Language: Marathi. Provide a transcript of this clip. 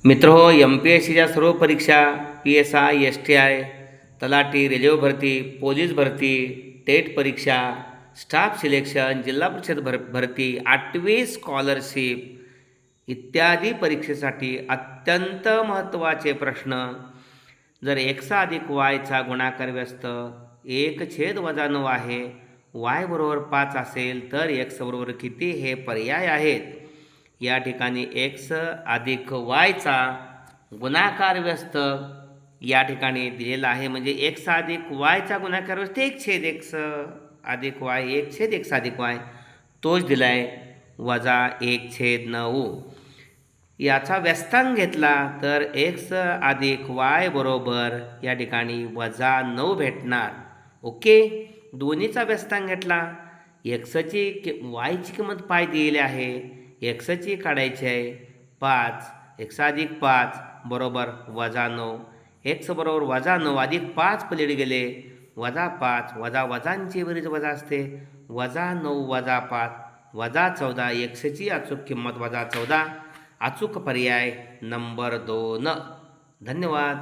मित्रहो, एम पी एस सीच्या सर्व परीक्षा P S I, S T I, तलाठी, रेल्वे भरती, पोलीस भरती, टेट परीक्षा, स्टाफ सिलेक्शन, जिल्हा परिषद भरती, 8वी स्कॉलरशिप इत्यादी परीक्षेसाठी अत्यंत महत्त्वाचे प्रश्न. जर एक्सचा अधिक वायचा गुणाकार व्यस्त 1/-9 आहे, वाय बरोबर 5 असेल तर एक्स बरोबर किती हे पर्याय आहेत. या ठिकाणी एक्स अधिक वायचा गुणाकार व्यस्त या ठिकाणी दिलेला आहे. म्हणजे एक्स अधिक वायचा गुणाकार व्यस्त 1/x अधिक वाय 1/x अधिक वाय तोच दिला आहे -1/9. याचा व्यस्तांक घेतला तर एक्स अधिक वाय बरोबर या ठिकाणी -9 भेटणार. ओके, दोन्हीचा व्यस्तांक घेतला. एक्सची वायची किंमत पाय दिलेली आहे, एक्सची काढायची आहे 5, एक्स अधिक 5 बरोबर -9. एक्स बरोबर -9 अधिक 5 पलीकडे गेले -5 वजांची बेरीज वजा असते -9 -5 -14. एक्सची अचूक किंमत -14. अचूक पर्याय नंबर 2. धन्यवाद.